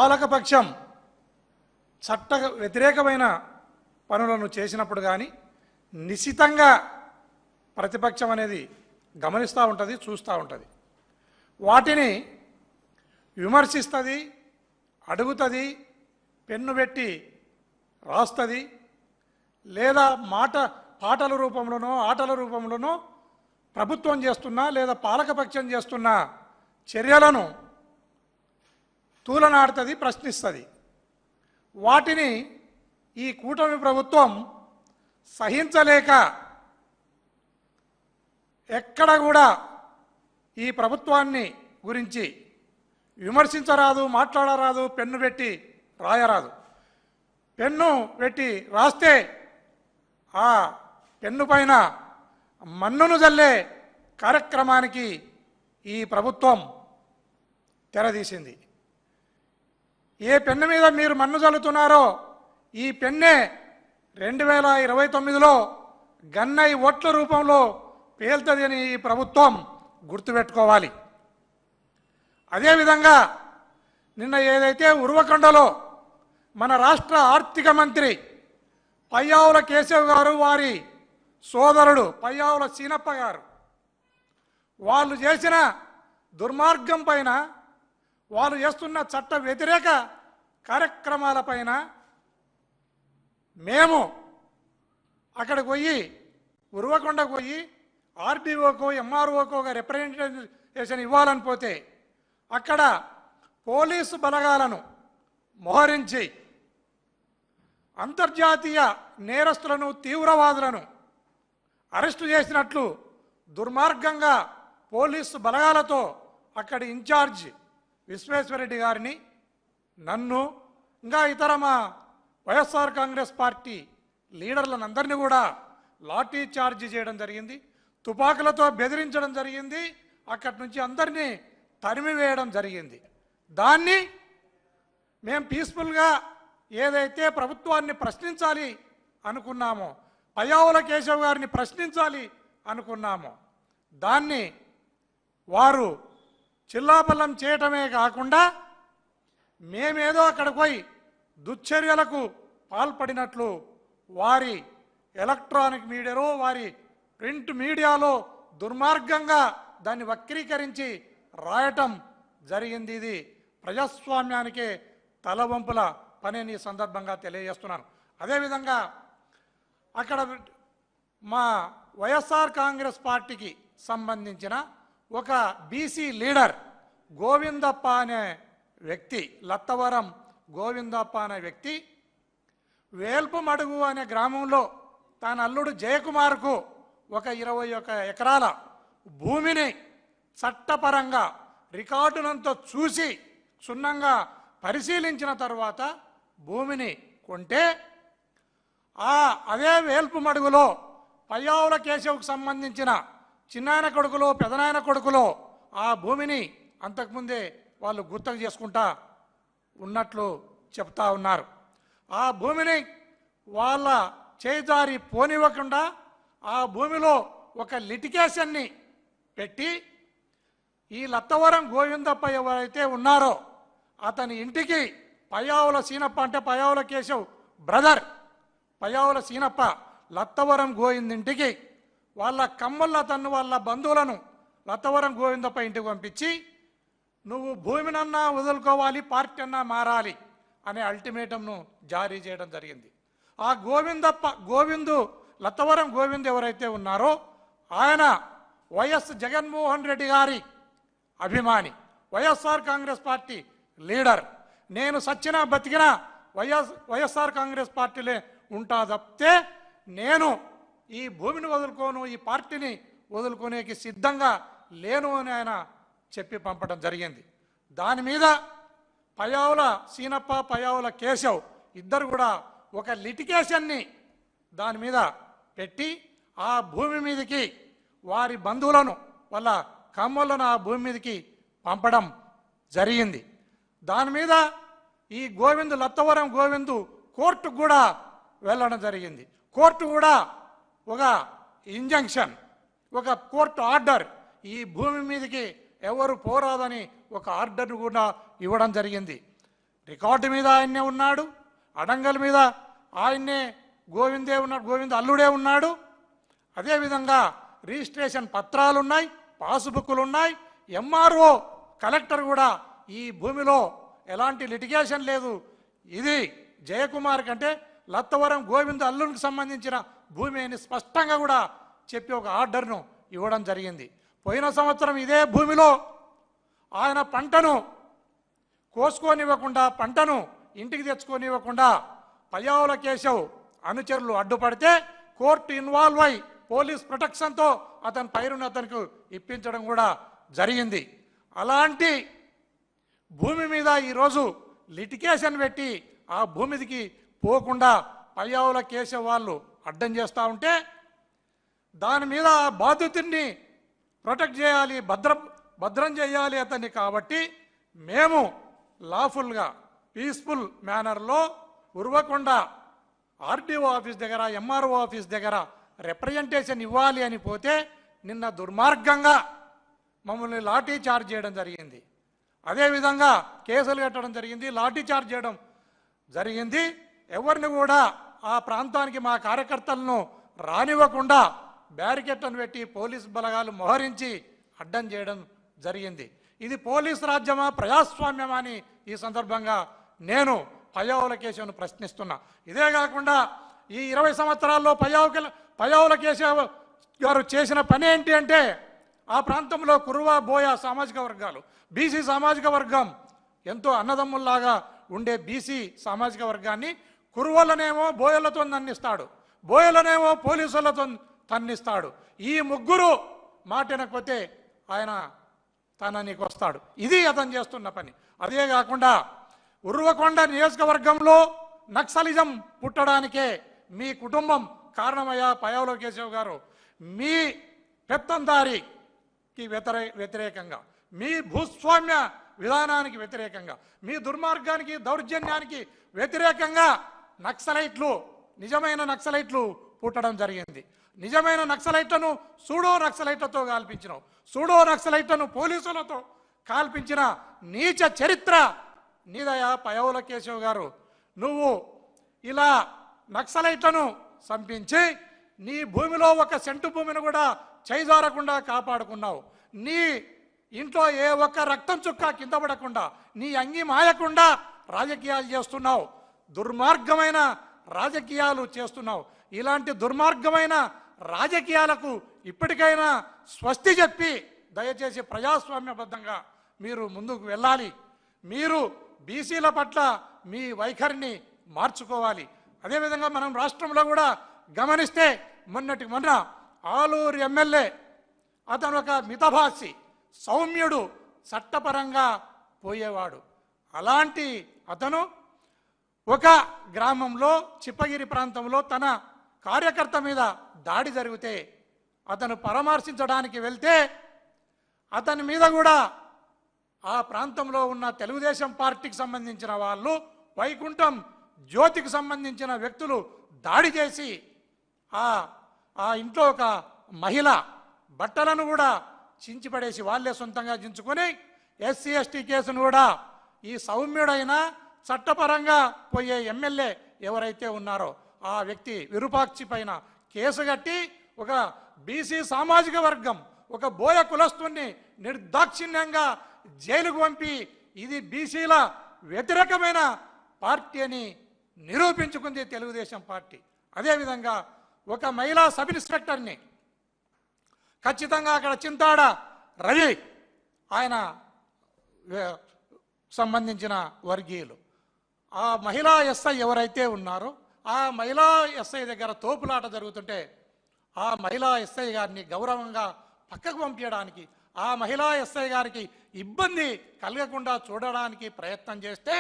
పాలకపక్షం చట్ట వ్యతిరేకమైన పనులను చేసినప్పుడు కానీ నిశితంగా ప్రతిపక్షం అనేది గమనిస్తూ ఉంటుంది, చూస్తూ ఉంటుంది. వాటిని విమర్శిస్తుంది, అడుగుతుంది, పెన్ను పెట్టి రాస్తుంది, లేదా పాటల రూపంలోనో ఆటల రూపంలోనో ప్రభుత్వం చేస్తున్న లేదా పాలకపక్షం చేస్తున్న చర్యలను తూలనాడుతుంది, ప్రశ్నిస్తుంది. వాటిని ఈ కూటమి ప్రభుత్వం సహించలేక ఎక్కడ కూడా ఈ ప్రభుత్వాన్ని గురించి విమర్శించరాదు, మాట్లాడరాదు, పెన్ను పెట్టి రాయరాదు. పెన్ను పెట్టి రాస్తే ఆ పెన్ను పైన మన్నును జల్లే కార్యక్రమానికి ఈ ప్రభుత్వం తెరదీసింది. ఏ పెన్ను మీద మీరు మన్ను జల్లుతున్నారో ఈ పెన్నే 2029లో గన్నై ఓట్ల రూపంలో పేల్తుంది అని ఈ ప్రభుత్వం గుర్తుపెట్టుకోవాలి. అదేవిధంగా నిన్న ఏదైతే ఉర్వకొండలో మన రాష్ట్ర ఆర్థిక మంత్రి పయ్యావుల కేశవ్ గారు, వారి సోదరుడు పయ్యావుల సీనప్ప గారు వాళ్ళు చేసిన దుర్మార్గం పైన, వాళ్ళు చేస్తున్న చట్ట వ్యతిరేక కార్యక్రమాలపైన మేము అక్కడికి పోయి ఉర్వకొండకు పోయి ఆర్డీఓకో ఎంఆర్ఓకో రిప్రజెంటేషన్ ఇవ్వాలని పోతే అక్కడ పోలీసు బలగాలను మోహరించి అంతర్జాతీయ నేరస్తులను, తీవ్రవాదులను అరెస్టు చేసినట్లు దుర్మార్గంగా పోలీసు బలగాలతో అక్కడి ఇన్ఛార్జ్ విశ్వేశ్వరరెడ్డి గారిని, నన్ను, ఇంకా ఇతర మా వైఎస్ఆర్ కాంగ్రెస్ పార్టీ లీడర్లను అందరినీ కూడా లాఠీ చార్జ్ చేయడం జరిగింది, తుపాకులతో బెదిరించడం జరిగింది, అక్కడి నుంచి అందరినీ తరిమివేయడం జరిగింది. దాన్ని మేము పీస్ఫుల్గా ఏదైతే ప్రభుత్వాన్ని ప్రశ్నించాలి అనుకున్నామో, పయ్యావుల కేశవ్ గారిని ప్రశ్నించాలి అనుకున్నామో, దాన్ని వారు చిల్లాపల్లం చేయటమే కాకుండా మేమేదో అక్కడికి పోయి దుశ్చర్యలకు పాల్పడినట్లు వారి ఎలక్ట్రానిక్ మీడియాలో, వారి ప్రింట్ మీడియాలో దుర్మార్గంగా దాన్ని వక్రీకరించి రాయటం జరిగింది. ఇది ప్రజాస్వామ్యానికే తలవంపుల పని అని సందర్భంగా తెలియజేస్తున్నాను. అదేవిధంగా అక్కడ మా వైఎస్ఆర్ కాంగ్రెస్ పార్టీకి సంబంధించిన ఒక బీసీ లీడర్ గోవిందప్ప అనే వ్యక్తి, లత్తవరం గోవిందప్ప అనే వ్యక్తి వేల్పుమడుగు అనే గ్రామంలో తన అల్లుడు జయకుమార్కు ఒక 21 ఎకరాల భూమిని చట్టపరంగా రికార్డునంతా చూసి క్షుణ్ణంగా పరిశీలించిన తర్వాత భూమిని కొంటే అదే వేల్పుమడుగులో పయ్యావుల కేశవ్కు సంబంధించిన చిన్నాయన కొడుకులో, పెదనాయన కొడుకులో ఆ భూమిని అంతకుముందే వాళ్ళు గుర్తు చేసుకుంటా ఉన్నట్లు చెప్తా ఉన్నారు. ఆ భూమిని వాళ్ళ చేజారి పోనివ్వకుండా ఆ భూమిలో ఒక లిటిగేషన్ని పెట్టి ఈ లత్తవరం గోవిందప్ప ఎవరైతే ఉన్నారో అతని ఇంటికి పయ్యావుల సీనప్ప, అంటే పయ్యావుల కేశవ్ బ్రదర్ పయ్యావుల సీనప్ప లత్తవరం గోవిందింటికి వాళ్ళ కమ్మళ్ళ తన్ను వాళ్ళ బంధువులను లత్తవరం గోవిందప్ప ఇంటికి పంపించి నువ్వు భూమినన్నా వదులుకోవాలి, పార్టీ అన్నా మారాలి అనే అల్టిమేటంను జారీ చేయడం జరిగింది. ఆ గోవిందు లత్తవరం గోవింద్ ఎవరైతే ఉన్నారో ఆయన వైఎస్ జగన్మోహన్ రెడ్డి గారి అభిమాని, వైఎస్ఆర్ కాంగ్రెస్ పార్టీ లీడర్. నేను సచ్చినా బతికినా వైఎస్ఆర్ కాంగ్రెస్ పార్టీలే ఉంటా తప్పితే నేను ఈ భూమిని వదులుకోను, ఈ పార్టీని వదులుకునేకి సిద్ధంగా లేను అని ఆయన చెప్పి పంపడం జరిగింది. దాని మీద పయ్యావుల సీనప్ప, పయ్యావుల కేశవ్ ఇద్దరు కూడా ఒక లిటిగేషన్ని దాని మీద పెట్టి ఆ భూమి మీదకి వారి బంధువులను, వాళ్ళ కమ్మలను ఆ భూమి మీదకి పంపడం జరిగింది. దాని మీద ఈ గోవిందు, లత్తవరం గోవిందు కోర్టుకు కూడా వెళ్ళడం జరిగింది. కోర్టు కూడా ఒక ఇంజంక్షన్, ఒక కోర్టు ఆర్డర్, ఈ భూమి మీదకి ఎవరు పోరాదని ఒక ఆర్డర్ను కూడా ఇవ్వడం జరిగింది. రికార్డు మీద ఆయన్నే ఉన్నాడు, అడంగల్ మీద ఆయన్నే గోవిందే ఉన్నాడు, గోవింద్ అల్లుడే ఉన్నాడు. అదేవిధంగా రిజిస్ట్రేషన్ పత్రాలు ఉన్నాయి, పాస్బుక్లు ఉన్నాయి. ఎంఆర్ఓ కలెక్టర్ కూడా ఈ భూమిలో ఎలాంటి లిటిగేషన్ లేదు, ఇది జయకుమార్ కంటే లత్తవరం గోవింద్ అల్లునికి సంబంధించిన భూమి అని స్పష్టంగా కూడా చెప్పి ఒక ఆర్డర్ను ఇవ్వడం జరిగింది. పోయిన సంవత్సరం ఇదే భూమిలో ఆయన పంటను కోసుకోనివ్వకుండా, పంటను ఇంటికి తెచ్చుకోనివ్వకుండా పయ్యావుల కేశవ్ అనుచరులు అడ్డుపడితే కోర్టు ఇన్వాల్వ్ అయి పోలీస్ ప్రొటెక్షన్తో అతని పైరును అతనికి ఇప్పించడం కూడా జరిగింది. అలాంటి భూమి మీద ఈరోజు లిటిగేషన్ పెట్టి ఆ భూమికి పోకుండా పయ్యావుల కేశవ్ వాళ్ళు అడ్డం చేస్తూ ఉంటే దాని మీద బాధితుడిని ప్రొటెక్ట్ చేయాలి, భద్రం చేయాలి అతన్ని. కాబట్టి మేము లాఫుల్గా పీస్ఫుల్ మేనర్లో ఉరవకొండ ఆర్డీఓ ఆఫీస్ దగ్గర, ఎంఆర్ఓ ఆఫీస్ దగ్గర రిప్రజెంటేషన్ ఇవ్వాలి అని పోతే నిన్న దుర్మార్గంగా మమ్మల్ని లాఠీ చార్జ్ చేయడం జరిగింది. అదేవిధంగా కేసులు కట్టడం జరిగింది, లాఠీ చార్జ్ చేయడం జరిగింది. ఎవరిని కూడా ఆ ప్రాంతానికి మా కార్యకర్తలను రానివ్వకుండా బ్యారికేడ్లను పెట్టి పోలీసు బలగాలు మోహరించి అడ్డం చేయడం జరిగింది. ఇది పోలీసు రాజ్యమా, ప్రజాస్వామ్యమా అని ఈ సందర్భంగా నేను పయ్యావుల కేశవ్ను ప్రశ్నిస్తున్నా. ఇదే కాకుండా ఈ 20 సంవత్సరాల్లో పయ్యావుల కేశవ్ గారు చేసిన పని ఏంటి అంటే ఆ ప్రాంతంలో కురువ, బోయ సామాజిక వర్గాలు, బీసీ సామాజిక వర్గం ఎంతో అన్నదమ్ముల్లాగా ఉండే బీసీ సామాజిక వర్గాన్ని కురువలనేమో బోయలతో తన్నిస్తాడు, బోయలనేమో పోలీసులతో తన్నిస్తాడు. ఈ ముగ్గురు మాటనకపోతే ఆయన తననికి వస్తాడు. ఇది అతను చేస్తున్న పని. అదే కాకుండా ఉర్వకొండ నియోజకవర్గంలో నక్సలిజం పుట్టడానికే మీ కుటుంబం కారణమయ్యా పయ్యావుల కేశవ్ గారు. మీ పెత్తందారికి వ్యతిరేకంగా, మీ భూస్వామ్య విధానానికి వ్యతిరేకంగా, మీ దుర్మార్గానికి, దౌర్జన్యానికి వ్యతిరేకంగా నక్సలైట్లు, నిజమైన నక్సలైట్లు పుట్టడం జరిగింది. నిజమైన నక్సలైట్లను సూడో నక్సలైట్లతో కాల్పించినావు, సూడో నక్సలైట్లను పోలీసులతో కాల్పించిన నీచ చరిత్ర నీదయా పయ్యావుల కేశవ్ గారు. నువ్వు ఇలా నక్సలైట్లను సంపించి నీ భూమిలో ఒక సెంటు భూమిని కూడా చేజారకుండా కాపాడుకున్నావు. నీ ఇంట్లో ఏ ఒక్క రక్తం చుక్క కింద పడకుండా, నీ అంగి మాయకుండా రాజకీయాలు చేస్తున్నావు, దుర్మార్గమైన రాజకీయాలు చేస్తున్నావు. ఇలాంటి దుర్మార్గమైన రాజకీయాలకు ఇప్పటికైనా స్వస్తి చెప్పి దయచేసి ప్రజాస్వామ్యబద్ధంగా మీరు ముందుకు వెళ్ళాలి. మీరు బీసీల పట్ల మీ వైఖరిని మార్చుకోవాలి. అదేవిధంగా మనం రాష్ట్రంలో కూడా గమనిస్తే మొన్న ఆలూరు ఎమ్మెల్యే అతను ఒక మితభాషి, సౌమ్యుడు, చట్టపరంగా పోయేవాడు. అలాంటి అతను ఒక గ్రామంలో చిప్పగిరి ప్రాంతంలో తన కార్యకర్త మీద దాడి జరిగితే అతను పరామర్శించడానికి వెళ్తే అతని మీద కూడా ఆ ప్రాంతంలో ఉన్న తెలుగుదేశం పార్టీకి సంబంధించిన వాళ్ళు, వైకుంఠం జ్యోతికి సంబంధించిన వ్యక్తులు దాడి చేసి ఆ ఇంట్లో ఒక మహిళ బట్టలను కూడా చించిపడేసి వాళ్ళే సొంతంగా చించుకొని ఎస్సీ ఎస్టీ కేసును కూడా ఈ సౌమ్యుడైన చట్టపరంగా పోయే ఎమ్మెల్యే ఎవరైతే ఉన్నారో ఆ వ్యక్తి విరూపాక్షి పైన కేసు కట్టి ఒక బీసీ సామాజిక వర్గం, ఒక బోయ కులస్తుని నిర్దాక్షిణ్యంగా జైలుకు పంపి ఇది బీసీల వ్యతిరేకమైన పార్టీ అని నిరూపించుకుంది తెలుగుదేశం పార్టీ. అదేవిధంగా ఒక మహిళా సబ్ ఇన్స్పెక్టర్ని ఖచ్చితంగా అక్కడ చింతాడ రవి ఆయన సంబంధించిన వర్గీయులు, ఆ మహిళా ఎస్ఐ ఎవరైతే ఉన్నారో ఆ మహిళా ఎస్ఐ దగ్గర తోపులాట జరుగుతుంటే ఆ మహిళా ఎస్ఐ గారిని గౌరవంగా పక్కకు పంపించడానికి, ఆ మహిళా ఎస్ఐ గారికి ఇబ్బంది కలగకుండా చూడడానికి ప్రయత్నం చేస్తే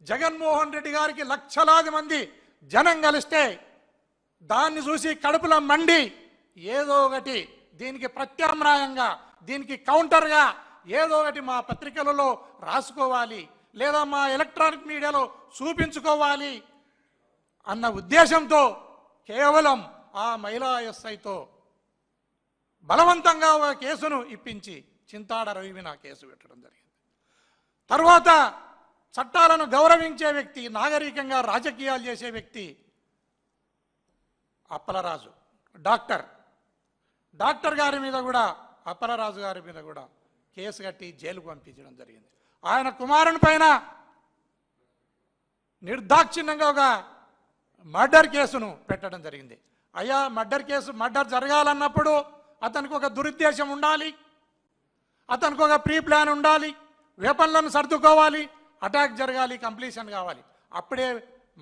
జగన్మోహన్ రెడ్డి గారికి లక్షలాది మంది జనం కలిస్తే దాన్ని చూసి కడుపులో మండి ఏదో ఒకటి దీనికి ప్రత్యామ్నాయంగా, దీనికి కౌంటర్గా ఏదో ఒకటి మా పత్రికలలో రాసుకోవాలి లేదా మా ఎలక్ట్రానిక్ మీడియాలో చూపించుకోవాలి అన్న ఉద్దేశంతో కేవలం ఆ మహిళా ఎస్ఐతో బలవంతంగా ఒక కేసును ఇప్పించి చింతాడ రవి మీద కేసు పెట్టడం జరిగింది. తర్వాత చట్టాలను గౌరవించే వ్యక్తి, నాగరికంగా రాజకీయాలు చేసే వ్యక్తి అప్పలరాజు. డాక్టర్ గారి మీద కూడా, అప్పలరాజు గారి మీద కూడా కేసు కట్టి జైలుకు పంపించడం జరిగింది. ఆయన కుమారుని పైన నిర్దాక్షిణ్యంగా ఒక మర్డర్ కేసును పెట్టడం జరిగింది. అయ్యా, మర్డర్ జరగాలన్నప్పుడు అతనికి ఒక దురుద్దేశం ఉండాలి, అతనికి ఒక ప్రీ ప్లాన్ ఉండాలి, వెపన్లను సర్దుకోవాలి, అటాక్ జరగాలి, కంప్లీషన్ కావాలి, అప్పుడే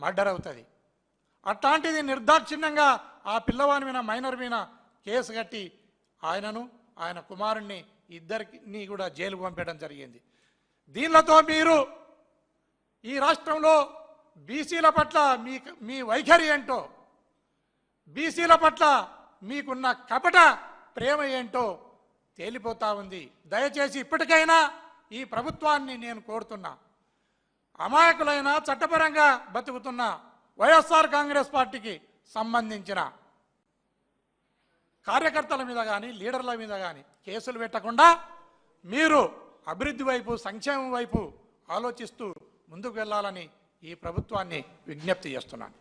మర్డర్ అవుతుంది. అట్లాంటిది నిర్దాక్షిణ్యంగా ఆ పిల్లవాని మీద, మైనర్ మీద కేసు కట్టి ఆయనను, ఆయన కుమారుణ్ణి ఇద్దరిని కూడా జైలుకు పంపించడం జరిగింది. దీనితో మీరు ఈ రాష్ట్రంలో బీసీల పట్ల మీ వైఖరి ఏంటో, బీసీల పట్ల మీకున్న కపట ప్రేమ ఏంటో తేలిపోతా ఉంది. దయచేసి ఇప్పటికైనా ఈ ప్రభుత్వాన్ని నేను కోరుతున్నా, అమాయకులైన చట్టపరంగా బతుకుతున్న వైఎస్ఆర్ కాంగ్రెస్ పార్టీకి సంబంధించిన కార్యకర్తల మీద కానీ, లీడర్ల మీద కానీ కేసులు పెట్టకుండా మీరు అభివృద్ధి వైపు, సంక్షేమం వైపు ఆలోచిస్తూ ముందుకు వెళ్ళాలని ఈ ప్రభుత్వాన్ని విజ్ఞప్తి చేస్తున్నాను.